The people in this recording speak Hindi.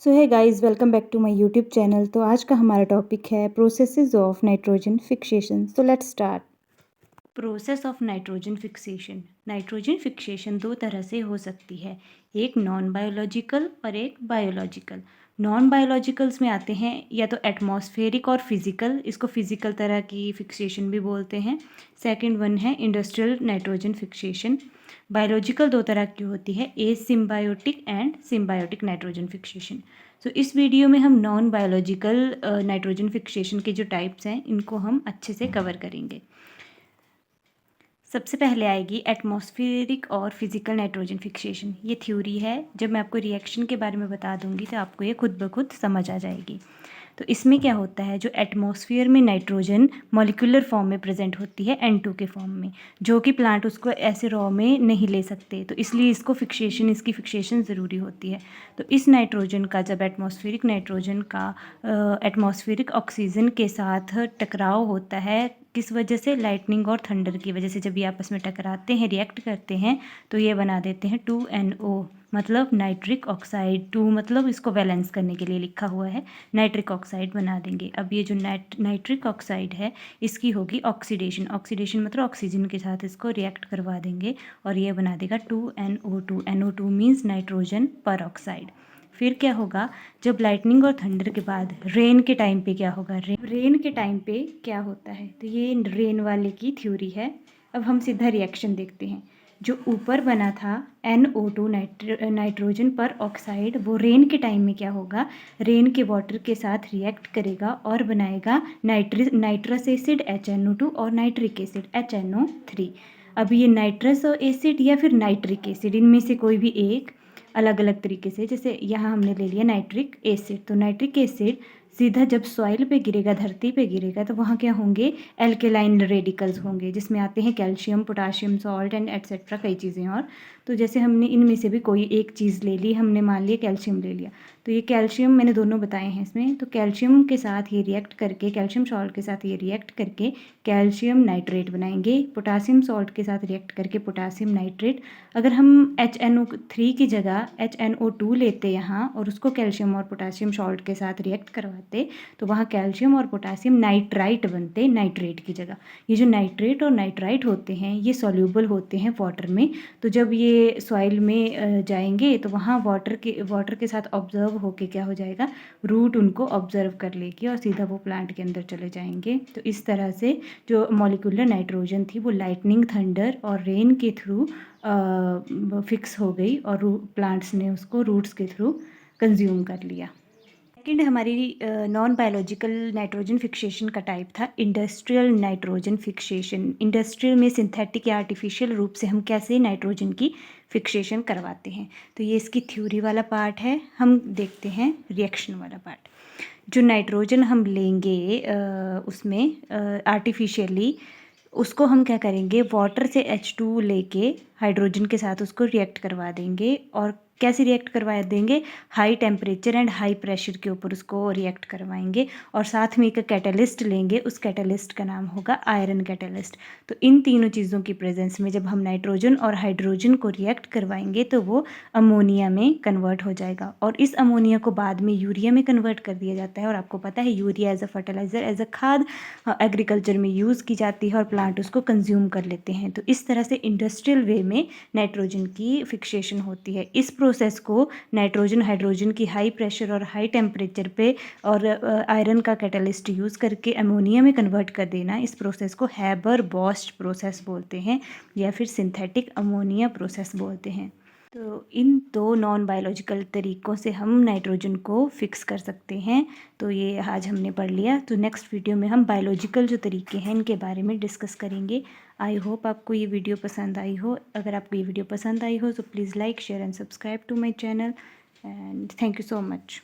सो है guys, welcome back to my YouTube channel. तो आज का हमारा टॉपिक है processes of nitrogen fixation. So let's start. Process of nitrogen fixation. Nitrogen fixation दो तरह से हो सकती है, एक नॉन बायोलॉजिकल और एक बायोलॉजिकल। नॉन बायोलॉजिकल्स में आते हैं या तो एटमॉस्फेरिक और फिजिकल, इसको फिजिकल तरह की फिक्सेशन भी बोलते हैं। सेकंड वन है इंडस्ट्रियल नाइट्रोजन फिक्सेशन। बायोलॉजिकल दो तरह की होती है, asymbiotic and symbiotic nitrogen fixation. So इस वीडियो में हम नॉन बायोलॉजिकल नाइट्रोजन फिक्सेशन के जो टाइप्स हैं इनको हम अच्छे से कवर करेंगे। सबसे पहले आएगी एटमॉस्फेरिक और फिजिकल नाइट्रोजन फिक्सेशन। ये थ्योरी है, जब मैं आपको रिएक्शन के बारे में बता दूंगी तो आपको ये खुद ब खुद समझ आ जाएगी। तो इसमें क्या होता है, जो एटमॉस्फेयर में नाइट्रोजन मॉलिक्यूलर फॉर्म में प्रेजेंट होती है N2 के फॉर्म में, जो कि प्लांट उसको ऐसे रॉ में नहीं ले सकते, तो इसलिए इसकी फिक्सेशन ज़रूरी होती है। तो इस नाइट्रोजन का जब एटमॉस्फेरिक नाइट्रोजन का एटमॉस्फेरिक ऑक्सीजन के साथ टकराव होता है, किस वजह से, लाइटनिंग और थंडर की वजह से, जब ये आपस में टकराते हैं, रिएक्ट करते हैं, तो ये बना देते हैं 2NO, मतलब नाइट्रिक ऑक्साइड। 2 मतलब इसको बैलेंस करने के लिए लिखा हुआ है, नाइट्रिक ऑक्साइड बना देंगे। अब ये जो नाइट्रिक ऑक्साइड है इसकी होगी ऑक्सीडेशन। ऑक्सीडेशन मतलब ऑक्सीजन के साथ इसको रिएक्ट करवा देंगे और ये बना देगा 2NO2। NO2 मीन्स नाइट्रोजन पर ऑक्साइड। फिर क्या होगा, जब लाइटनिंग और थंडर के बाद रेन के टाइम पे क्या होगा, रेन के टाइम पे क्या होता है, तो ये रेन वाले की थ्योरी है। अब हम सीधा रिएक्शन देखते हैं। जो ऊपर बना था NO2 नाइट्रोजन पर ऑक्साइड, वो रेन के टाइम में क्या होगा, रेन के वाटर के साथ रिएक्ट करेगा और बनाएगा नाइट्रस एसिड HNO2 और नाइट्रिक एसिड HNO3। अब ये नाइट्रस एसिड या फिर नाइट्रिक एसिड, इनमें से कोई भी एक अलग अलग तरीके से, जैसे यहाँ हमने ले लिया नाइट्रिक एसिड, तो नाइट्रिक एसिड सीधा जब सॉइल पे गिरेगा, धरती पे गिरेगा, तो वहाँ क्या होंगे, एल्केलाइन रेडिकल्स होंगे, जिसमें आते हैं calcium, potassium salt and etcetera, कई चीज़ें। और तो जैसे हमने इनमें से भी कोई एक चीज़ ले ली, हमने मान लिया कैल्शियम ले लिया, तो ये कैल्शियम मैंने दोनों बताए हैं इसमें, तो कैल्शियम के साथ ये रिएक्ट करके, कैल्शियम सॉल्ट के साथ ये रिएक्ट करके कैल्शियम नाइट्रेट बनाएंगे, पोटासियम सॉल्ट के साथ रिएक्ट करके पोटासियम नाइट्रेट। अगर हम HNO3 की जगह HNO2 लेते यहाँ और उसको कैल्शियम और पोटासियम सॉल्ट के साथ रिएक्ट करवाते, तो वहाँ कैल्शियम और पोटासियम नाइट्राइट बनते, नाइट्रेट की जगह। ये जो नाइट्रेट और नाइट्राइट होते हैं ये सॉल्यूबल होते हैं वाटर में, तो जब ये सॉइल में जाएंगे तो वहाँ वाटर के साथ ऑब्जर्व होके क्या हो जाएगा, रूट उनको ऑब्जर्व कर लेगी और सीधा वो प्लांट के अंदर चले जाएंगे। तो इस तरह से जो मॉलिक्यूलर नाइट्रोजन थी वो लाइटनिंग, थंडर और रेन के थ्रू फिक्स हो गई और प्लांट्स ने उसको रूट्स के थ्रू कंज्यूम कर लिया। सेकेंड हमारी नॉन बायोलॉजिकल नाइट्रोजन फिक्सेशन का टाइप था इंडस्ट्रियल नाइट्रोजन फिक्सेशन। इंडस्ट्रियल में सिंथेटिक या आर्टिफिशियल रूप से हम कैसे नाइट्रोजन की फिक्सेशन करवाते हैं, तो ये इसकी थ्योरी वाला पार्ट है। हम देखते हैं रिएक्शन वाला पार्ट। जो नाइट्रोजन हम लेंगे उसमें आर्टिफिशियली, उसको हम क्या करेंगे, वाटर से H2 लेके हाइड्रोजन के साथ उसको रिएक्ट करवा देंगे। और कैसे रिएक्ट करवा देंगे, high temperature and high pressure के ऊपर उसको रिएक्ट करवाएंगे। और साथ में एक कैटलिस्ट लेंगे, उस कैटलिस्ट का नाम होगा आयरन कैटलिस्ट। तो इन तीनों चीज़ों की प्रेजेंस में जब हम नाइट्रोजन और हाइड्रोजन को रिएक्ट करवाएंगे तो वो अमोनिया में कन्वर्ट हो जाएगा, और इस अमोनिया को बाद में यूरिया में कन्वर्ट कर दिया जाता है। और आपको पता है urea as a fertiliser, as a खाद एग्रीकल्चर में यूज़ की जाती है और प्लांट उसको कंज्यूम कर लेते हैं। तो इस तरह से इंडस्ट्रियल वे में नाइट्रोजन की फिक्सेशन होती है। इस प्रोसेस को नाइट्रोजन हाइड्रोजन की हाई प्रेशर और हाई टेम्परेचर पे और आयरन का कैटलिस्ट यूज़ करके अमोनिया में कन्वर्ट कर देना, इस प्रोसेस को हैबर-बॉश प्रोसेस बोलते हैं या फिर सिंथेटिक अमोनिया प्रोसेस बोलते हैं। तो इन दो नॉन बायोलॉजिकल तरीक़ों से हम नाइट्रोजन को फिक्स कर सकते हैं। तो ये आज हमने पढ़ लिया। तो नेक्स्ट वीडियो में हम बायोलॉजिकल जो तरीके हैं इनके बारे में डिस्कस करेंगे। आई होप आपको ये वीडियो पसंद आई हो। अगर आपको ये वीडियो पसंद आई हो तो please like, share and subscribe to my channel, and thank you so much.